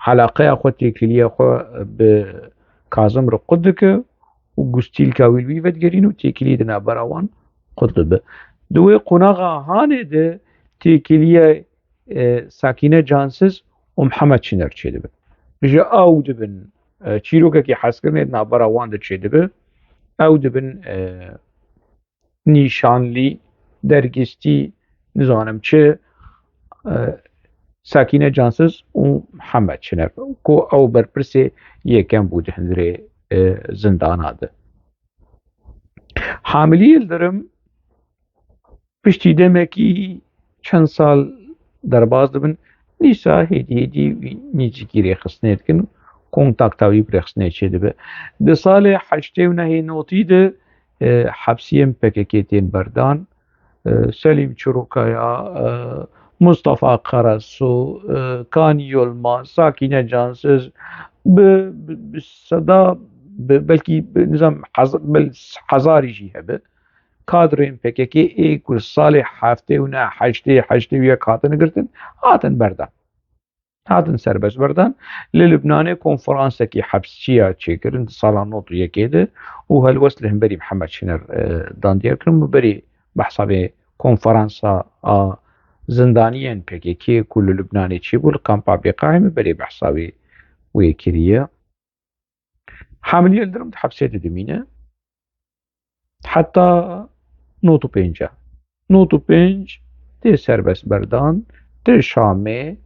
helaqeya xwe têkiliya xwe bi Kazım re qut dike û gustîlka wî li wî vedgerîn û têkilî di navbera wan qut dibe di wê qunaxa hanê de têkiliya Sakîne Cansız û Mihemed Şiner çê dibe ji ew dibin çîrokekî hezkirinê di navbera wan de çê dibe ew dibin nîşanlî درگستی نزانم چه ساکینە جانسز و محەممەد چنەر کۆ ئەو بەرپرسێ یەکەم بوو هەندرێ زنداناده حاملی یلدرم پشتی دەمێکی چەند ساڵ دەرباز دەبن دیسا هێدی نیجیکی رێخستنێتکن کۆنتاکتاوی برێخستنێ چێ دەبێ دە ساڵێ حەشتێ و نەهێنۆتی دە حەبسیەم پەکەکێتێن بەردان سەلیم چروکەیە مصطفى قرسو كان يولما ساكنة جانسز بصدا بلكي بنظام حزاري جي هبه كادرين PKK ايكو صالح حافته ونا حشته ويا هاتن قرتن هاتن بردان هاتن سربس بردان للبناني كونفرانسا كي حبسية تشيكرن صالانوت ويكيده وهالوصل هم بري محمد شنر داندير كرم بري بحسابي كونفرانسا زندانيين PKK كل لبناني تشيبو الكامبا بقائم بري بحسابي ويكريه حاملية الدرم حبسية دمينة حتى نوتو بينج تي سربس بردان تي شامي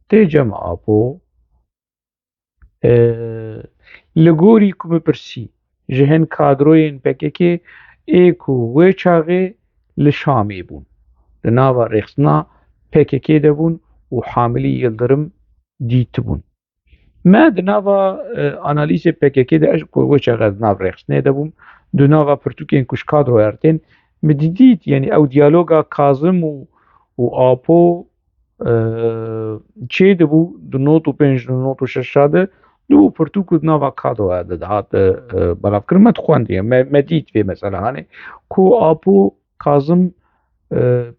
تي جمع بو لغوري كوم برسي جهن كادروين PKK ايكو ويچاغي لشامي بون لناوا ريخسنا PKK دبون وحاملي يلدرم ديت بون ما دناوا اناليز PKK ده اشكو ويچاغي ناوا ريخسنا دبون دناوا برتوكين كوش كادرو ارتين مديديت يعني او ديالوغا كاظم و آپو چه دبو دو نوتو پنج دو نوتو ششاده دو پرتوکو ناوا کادو هاده هات بلاف کرمت خواندیه مدید في مثلا هاني كو آپو كاظم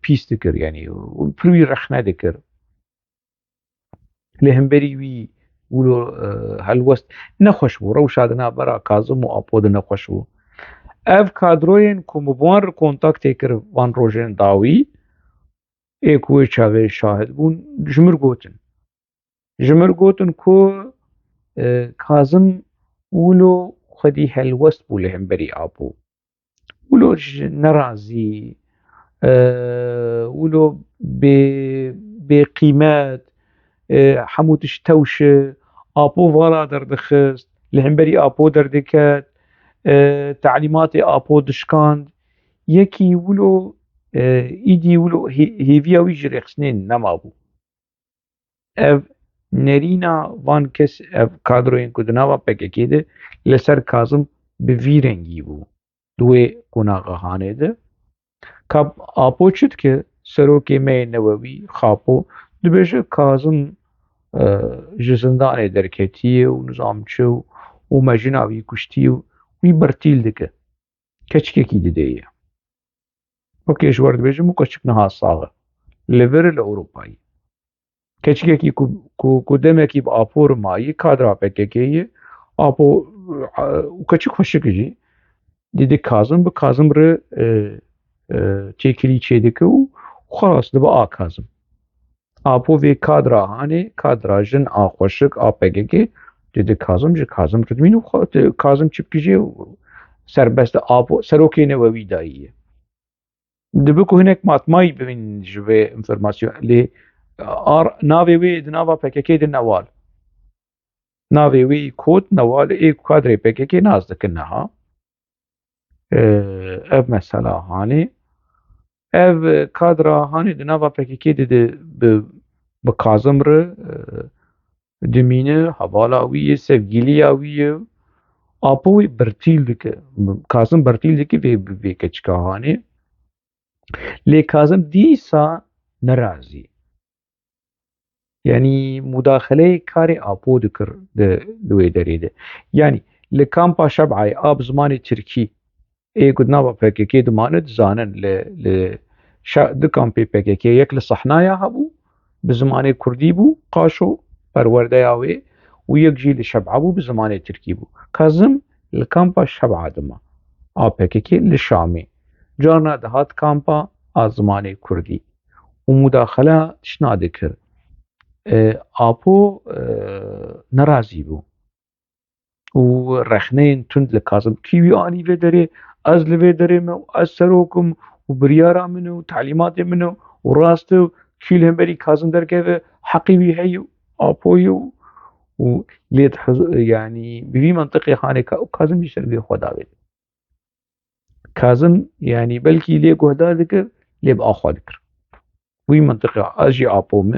پیس دکر يعني پروی رخنه دکر لهم بری وی ولو هالوست نخوش بو رو شادنا برا كاظم و آپو ده نخوش بو اف کادروین کو مبوان کنتاکت کر وان روژن داوی ایکوی چاوی شاهد بون جمر گوتن کو کاظم ولو خدي هالوست بو لهم بري آبو ولو نرازي ولو بقيمات حموتش توشه آبو فالا دردخست لهم بري آبو دردكات تعليمات آبو دشكاند يكي ولو ايدي ولو هيفيا ويجري خسنين نمابو اف نرينا وان كس اف كادروين كدناوا PKK ده لسر كاظم بفيرنگي بو دوه قناغا هانه ده كاب آبو چد که سروكي مي نووي خاپو دبجه كاظم جزندان دركتيه و نظام چو و مجناوي كشتيه وي برتيل دكه كچكي دديه اوكي شورد بيجم وكشك نها صاغه ليفر الاوروباي كچكي كو دمكي بابور ماي كادرا PKK ابو وكچك خوشكجي دي كاظم بكاظم ر تشيكلي تشيدكو وخلاص دبا كاظم ابو في كادرا هاني كادرا جن خوشك PKK دي كاظم جي كاظم تدمين كاظم چپكجي سربست ابو سروكي نووي دايه دبكو هناك ماتماي بين جوي انفورماسيون لي نافي وي دنافا PKK دي نوال نافي وي كود نوال اي كادري PKK ناز دكنها اف مثلا هاني اف كادرا هاني دنافا PKK دي بكاظم ر دمينه حوالا وي سفگيليا وي ابو برتيل دك كاظم برتيل دك في كچكا هاني لي كاظم ديسا نرازي يعني مداخله كاري ابو دكر دوي دريده يعني لكامبا شبعي اب زماني تركي اي قدنا PKK دمانت زانن ل دو كامبي PKK يك لصحنايا هبو بزماني كردي بو قاشو پرورده ياوي ويك جي لشبعبو بزماني تركي بو كاظم لكامبا شبعه دما PKK لشامي جارنا دهات كامبا زماني كردي ومداخله شنا دكر آپو نرازي بو و رخنين تند لكاظم كيوي آني في داري از لفي داري از سروكم وبريارة منه وتعليمات منه وراسته شيل همبري كازم دركه حقيبي هيو أبويو وليت يعني بفي منطقة خانة كازم يشتغل خدا كازم يعني بلكي ليه هدا ذكر ليه بآخر ذكر وي منطقة أجي أبو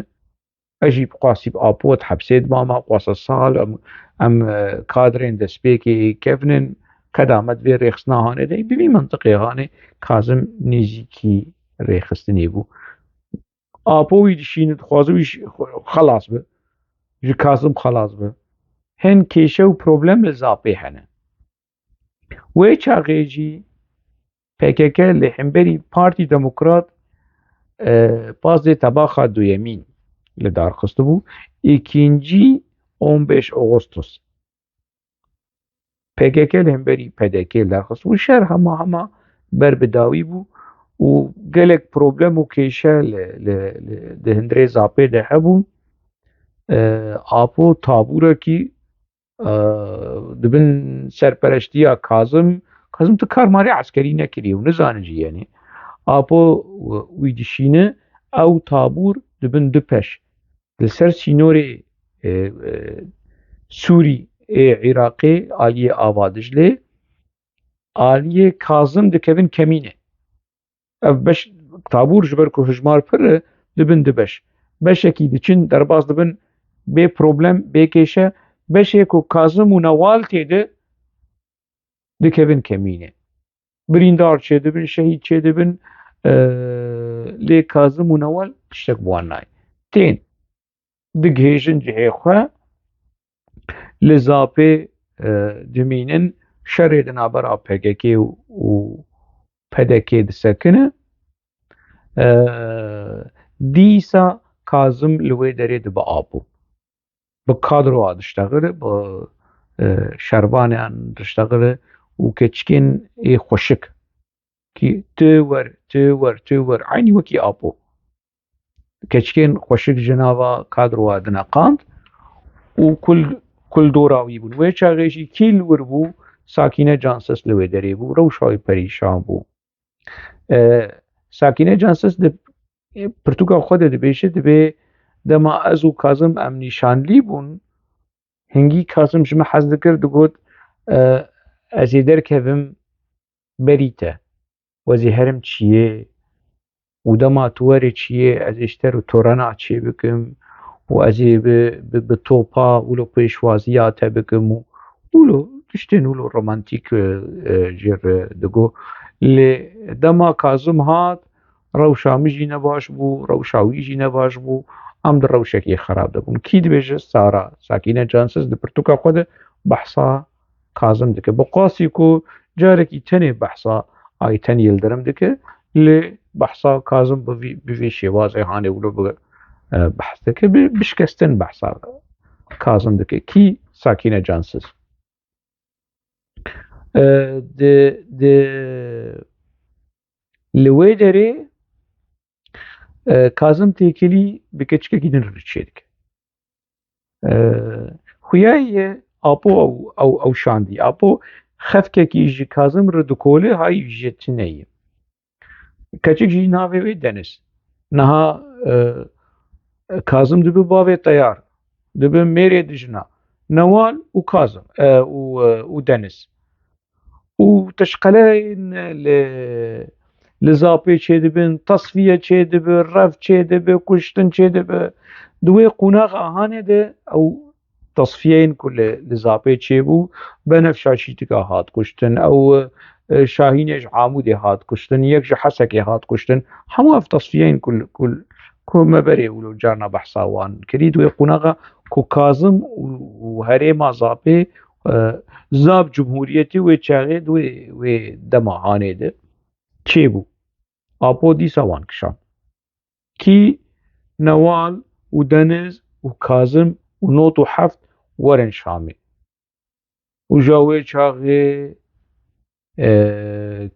أجي بقاسي بأبو تحبسيد ماما قاس الصال أم كادرين دسبيكي كيفنن كدامت في ريخسنا هاني دي بفي منطقة هاني كازم نيزيكي ريخستني بو أبو يدشين تخوازو خلاص به جي كازم خلاص به هن كيشو بروبلم لزابي هنه ويچا غيجي PKK li hemberî Partî Demokrat pazê tebaxa duyemîn li darxistibû îkincî 15 Ağustos. PKK li hemberî PDK li darxistibû şer hema ber bi dawî bû û gelek problem û kêşe di hundirê zapê de hebûn apo taburekî dibin serpereştiya Kazım tu karmarê eskerî nekiriye û nizanin jî yenî apo wî dişîne ew tabûr dibin du peş li ser sînorê Sûrî ê Iraqê aliyê Ava Dijlê aliyê Kazım dikevin kemînê ev beş tabûr ji ber ku hijmar pir e dibin du beş beşekî diçin derbas dibin bê problem bê kêşe beşê ku Kazım û Newal têde dikevin kemînê birîndar çê dibin şehîd çê dibin lê Kazım û Newal tiştek bi wan nayê tên digihêjin cihê xwe li zapê dimînin şerê di navbera PKK û PDK disekine dîsa Kazım li wê derê dibe abû bi kadroa diştexile bi şervaneyan diştexile û keçikên ê xweşik ki tu wer aynî wekî apû keçikên xweşik ji nava kadroa dineqand û kul dora wî bûn wê çaxê jî kî li wir bû Sakîne Canses li wê derê bû rewşa wî perîşan bû Sakîne Canses di pirtûka xwe de dibêje dibe dema ez û Kazım em nîşanlî bûn hingî Kazım ji min hez dikir digot ez ê derkevim berî te wezî herim çiyê û dema tu werê çiyê ez ê ji te re torana çê bikim û ez ê bi topa wilo pêşwaziya te bikim û wilo tiştên wilo romantîk jî digot lê dema Kazım hat rewşa min jî ne baş bû rewşa wî jî ne baş bû em di rewşekê xerab dibûn kî dibêje Sara Sakîne Canses di pirtûka xwe de behsa Kazım dike bi qasî ku carekî tenê behsa Ayten Yıldırım dike lê behsa Kazım bi vê şêwazê hanê wilo behs dike bişkestin behsa Kazım dike kî Sakîne Canses li wê derê Kazım têkilî bi keçikekî din re çê dike xuyayê apo ew şandî apo xefkekî ji Kazım re dikolê hayî ji tineyê keçik jî navê wê Deniz niha Kazım dibe bavê Teyar dibe mêrê dijna Newal û Kazım û Deniz û teşqeleyên li zapê çê dibin tasfiye çê dibe rev çê dibe kuştin çê dibe di wê qunaxa hanê de ew tasfiyeyên ku li zapê çêbû benefşa şîtika hat kuştin ew Şahînê ji Amûdê hat kuştin yek ji Hesekê hat kuştin hemû ev tasfiyeyên ku me berê wilo carna behsa wan kirî di wê qunaxa ku Kazım û herêma zapê Zab Cumhuriyetî wê çaxê di wê dema hanê de çêbû apo dîsa wan kişand kî Newal û Deniz û Kazım û not û heft werin Şamê û ja wê çaxê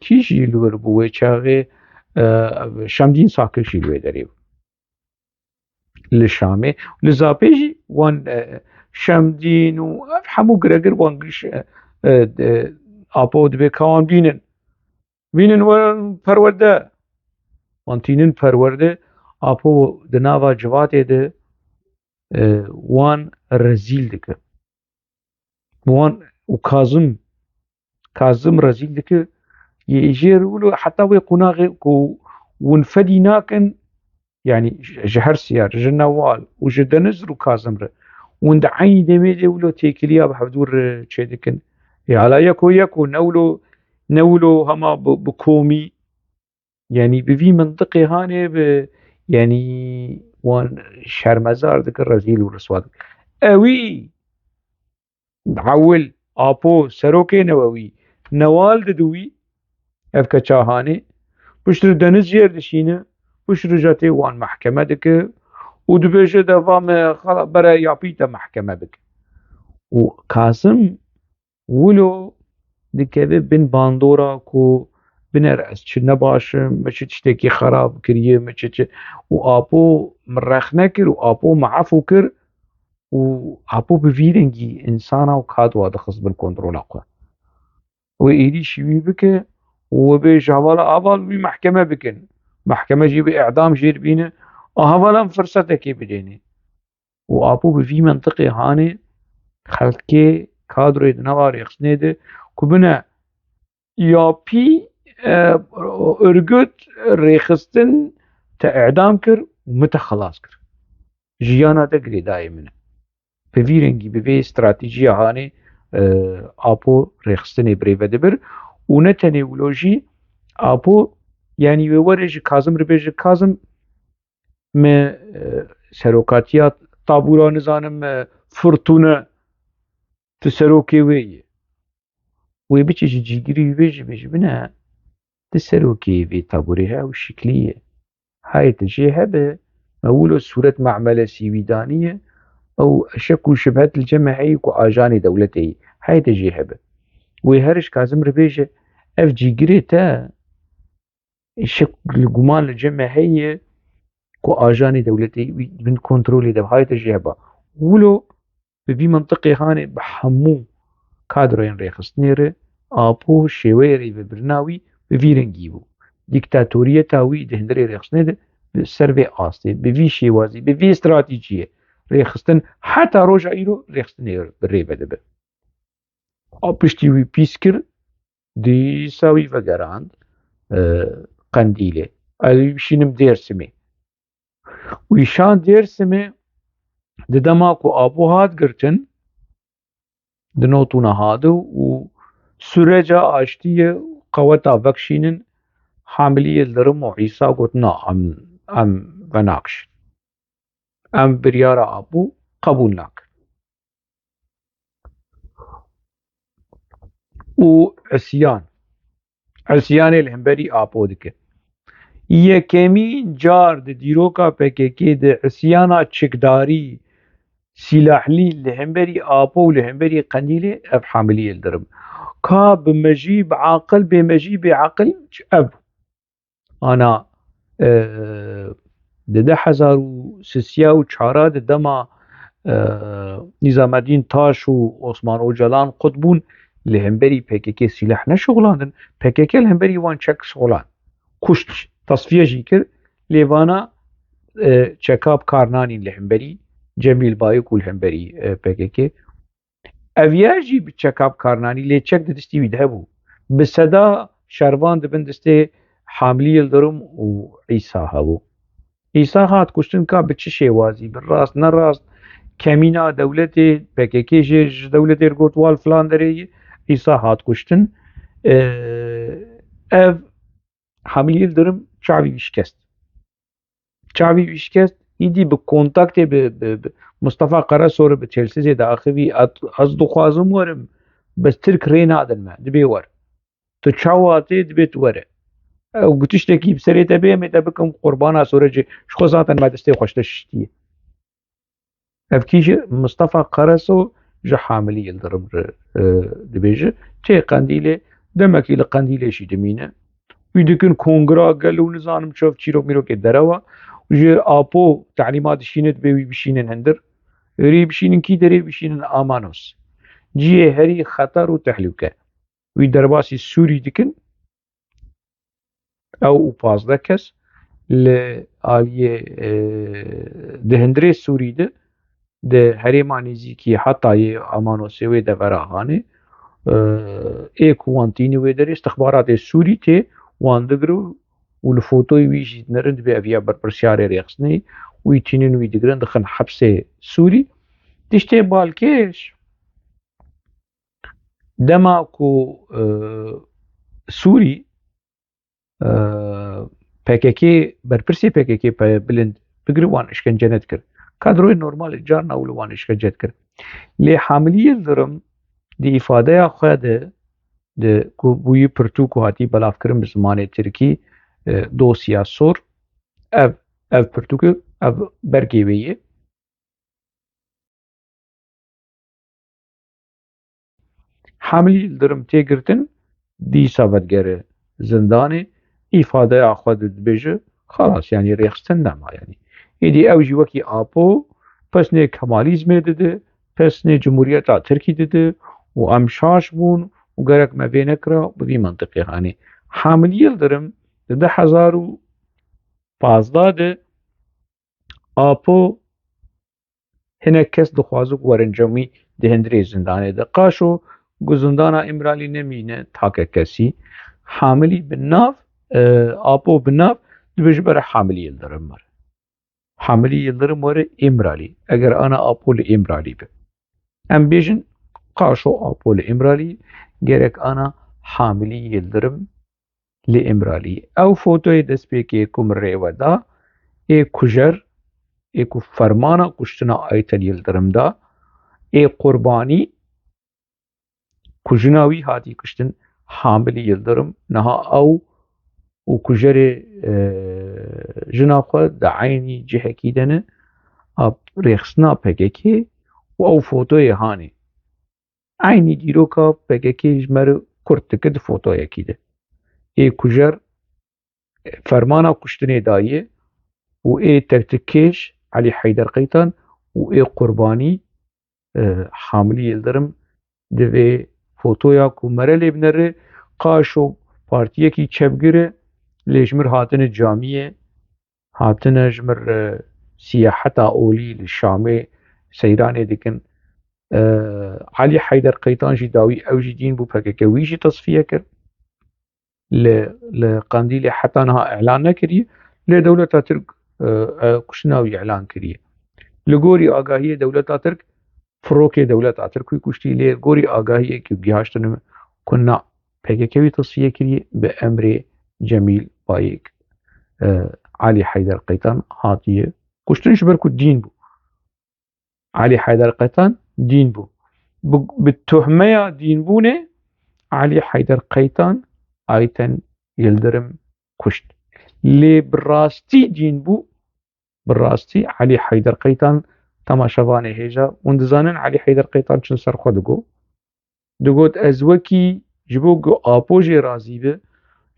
kî jî li wir bû wê çaxê Şemdîn Sakir jî li wê derê bû li Şamê li zapê jî wan Şemdîn û ev hemû giregir wan apo dibe ka wan bînin werin perwerde وانتينن پرورده آپو دناوا جواته ده وان رزيل دكه وان وكاظم رزيل دكه يجير ولو حتى ويقناغ ونفدي ناكن يعني جهر سيار جنوال وجدنزر وكاظم ره وند عين دميدي ولو تيكليا بحضور تشيدكن على يكو نولو هما بكومي يعني بفي منطقي هاني يعني وان شرمزار ذكر رزيل ورسواد اوي عول آپو سروكي نووي نوال ددوي افكا چاهاني بشتر دنز جير دشينه بشتر جاتي وان محكمة دك ودبيجه دفام برا يابيتا محكمة بك وكاسم ولو دكذا بن باندورا كو بنرأس چنه باشم مچه تشتكي خراب كريه مچه وآپو مرخنه كر وآپو معفو كر وآپو بفيرنجي إنسانا وكادوا دخص بالكنترول أقوى وإيدي شوي بك وبيش هوالا أبال بمحكمة بكن محكمة جيب إعدام جير بينه هوالا فرصتك بديني وآپو بفي منطقي هاني خلقي كادرو يدنوار يخصنيده كبنا يابي ارگوت ريخستن تا اعدام كر ومتى خلاص كر جيانا دا قريداي منه بفيرنجي بفي استراتيجية هاني آپو ريخستن بريفة دبر ونتني ولوجي آپو يعني وورج كازم ربيج كازم ما سروكاتيات طابورا نزانم فرطونة تسروكي وي ويبيش جيجري بيج بنا تسروكي في طابورها والشكلية هاي تجي هبه مولو صورة معملة سيويدانية أو شكو شبهات الجماعي كو آجاني دولتي هاي تجي هبه ويهرش كازم ربيجة اف جيجري تا شكل الجمال الجماعية كو آجاني دولتي من كنترولي ده هاي تجي هبه ولو ببي منطقي هاني بحمو كادرين ريخستنيري آبو شويري ببرناوي بفيرنجيبو ديكتاتورية تاوي دهندري ريخستنيري سرفي آستي بفي شيوازي بفي استراتيجية ريخستن حتى روجا إيرو ريخستنير بالريبة دبه أبشتيوي بيسكر دي ساوي فقراند قنديلة أدي بشينم ديرسمي ويشان ديرسمي ددماكو آبو هاد قرتن دنوتونا هادو وسرجا آشتية قوتا فكشينن حاملية الدرم وعيسى قلتنا أم فناكش أم بريارة أبو قبولناك وعسيان الهمبري أبو دك يكمي جار ديروكا بكيكي ده عسيانا تشكداري سلاحلي الهمبري أبو الهمبري قنيلة أب حاملية الدرم كا بمجيب عاقل بمجيب عقل أب أنا ده 1604 دما نظام الدين تاش وعثمان أوجلان قطبون لهمبري PKK سلاح نشغلاندن PKK الهمبري وان چك شغلان كشت تصفية جيكر ليوانا چكاب كارناني لهمبري جميل بايك والهمبري PKK أفياجي بچكاب كارناني لي چك دستي بيدهبو بسدا شروان دبن دستي حاملي الدرم وعيسى هبو عيسى هات كشتن كا بچ شيوازي بالراس نراس كمينا دولتي PKK جيش دولتي رقوتوال فلان دري عيسى هات كشتن اف حاملي الدرم شعبي بيشكست يدي بكونتاكتي بمصطفى قرصور بتشيلسي داخلي أصدق خوازم ورم بس ترك رينا ما دبي ور تشاواتي دبي توري وقتش تكيب سريتا بيه متى بكم قربانا سورجي شخصاتا ما تستي خوشتشتيه افكيش مصطفى قرصو جا حاملي الضرب دبيجه تي قنديله دمكي لقنديله شي دمينه ويدكن كونغرا قالوا نظام شوف تشيرو ميرو كدروا وجير ابو تعليمات شينت بي بشينن هندر ري بشينن كي دري بشينن امانوس جي هري خطر وتهلكه ويدرباسي سوري دكن او بازدكس لآلية دهندري سوري ده هريما نزيكي حتى أمانو سوي ده فراهاني ايك وانتيني ويدر استخبارات السوري تي واندقرو والفوتو ويجي نرند بأفيا بربرسياري ريخصني ويتينين ويدقرن دخن حبسي سوري تشتي بالكيش دماكو سوري PKK برپرسی PKK بلند بگری وان اشکنجه ند کرد کادروی نورمال جار ناول وان اشکنجه کرد لی حاملی درم دی ifade خواده de ku bûyî pirtûk û hatî belavkirin bi zimanê Tirkî dosya sor ev pirtûkê ev bergê wê ye Hamilî Yıldırım tê girtin dîsa vedgere zindanê îfadeya xwe dibêje xelas yanî rêxistin nema yanî êdî ew jî wekî apo pesnê Kemalîzmê dide pesnê Cumhuriyeta Tirkî dide û em şaş bûn û gerek me vê nekira bi vî mintiqê hanê Hamilî Yıldırım di 2015 de apo hinek kes dixwaze ku werin cemî di hindirê zindanê de qaşo ku zindana İmralî nemîne take kesî Hamilî bi nav apo bi nav dibêje bere Hamilî Yıldırım were Hamilî Yıldırım were İmralî eger ana apo li İmralî be em bêjin qaşo apo li İmralî gerek ana Hamilî Yıldırım li İmralî ew fotoyê destpêkê ku min rê we da ê kujer ê ku fermana kuştina Aytel Yıldırım da ê qurbanî ku jina wî hatî kuştin Hamilî Yıldırım niha ew û kujerê jina xwe di eynî cihekî de ne a rêxistina PKK û ew fotoyê hanê eynî dîroka PKK ji me re kurt dike di fotoyekî de ê kujer fermana kuştinê daye û ê tektikêş Elî Heyder Qeytan û ê qurbanî Hamilî Yıldırım di vê fotoya ku me re lê binêre qaşo partiyekî çepgir e lê ji mir hatine camiyê hatine ji mir siyaheta olî li Şamê seyranê dikin Elî Heyder Qeytan jî dawî ew jî dîn bû PKK wî jî tasfiye kir li Qandîlê heta niha elan nekiriye lê dewleta Tirk kuştina wî elan kiriye li gorî agahiyê dewleta Tirk firokê dewleta Tirk wî kuştî lê gorî agahiyekî gihaştin ku na PKK wî tasfiye kiriye bi emrê Cemîl Bayêk Elî Heyder Qeytan hatiye kuştin ji ber ku dîn bû Elî Heyder Qeytan dîn bû bi tuhmeya dînbûnê Elî Heyder Qeytan Aytel Yıldırım kuşt lê bi rastî dîn bû bi rastî Elî Heyder Qeytan temaşevanê hêja hûn dizanin Elî Heyder Qeytan çi li ser xwe digot digot ez wekî ji bo ku apo jê razî be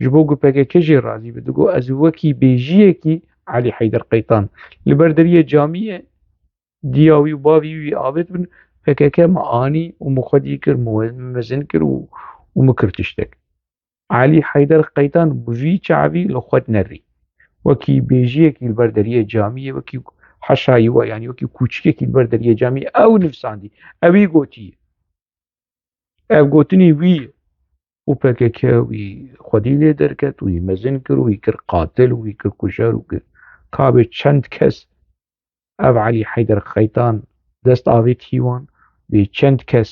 ji bo ku PKK jê razî be digot ez wekî bêjiyekî Elî Heyder Qeytan li ber deriyê camiyê diya wî û bavî wî avêt bin PKK me anî û min xwedî kir min mezin kir û min kir tiştek Elî Heyder Qeytan bi vî çavî li xwe nerî wekî bêjiyekî li ber deriyê camiyê wekî heşayî we yanî wekî kûçikekî li ber deriyê camiyê ew nivîsandî ewî gotiye ev gotinê wî ye û PKK wî xwedî lê derket wî mezin kir wî kir qatil wî kir kujer û kir kabê çend kes ev Elî Heyder Qeytan dest avêtî wan bê çend kes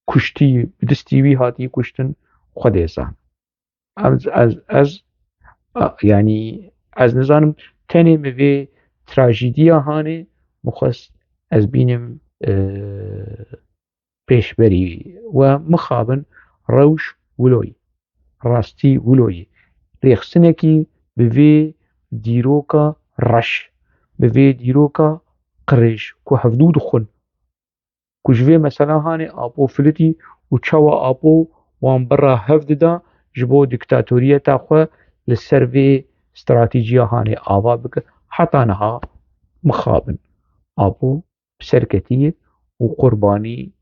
kuştî bi destî wî hatî kuştin xwedê zan ez yanî ez nizanim tenê mi vê trajîdiya hanê mixwest ez bînim pêşberî we mixabin rewş wiloyî rastî wiloyî rêxistinekî bi vê dîroka reş bi vê dîroka qirêj ku hevdû dixwin ku ji vê mesela hanê apo filitî û çawa apo wan bira hev dida ji bo dîktatoriyeta xwe li ser vê stratîjiya hanê ava bike heta niha mixabin apo bi ser ketiye û qurbanî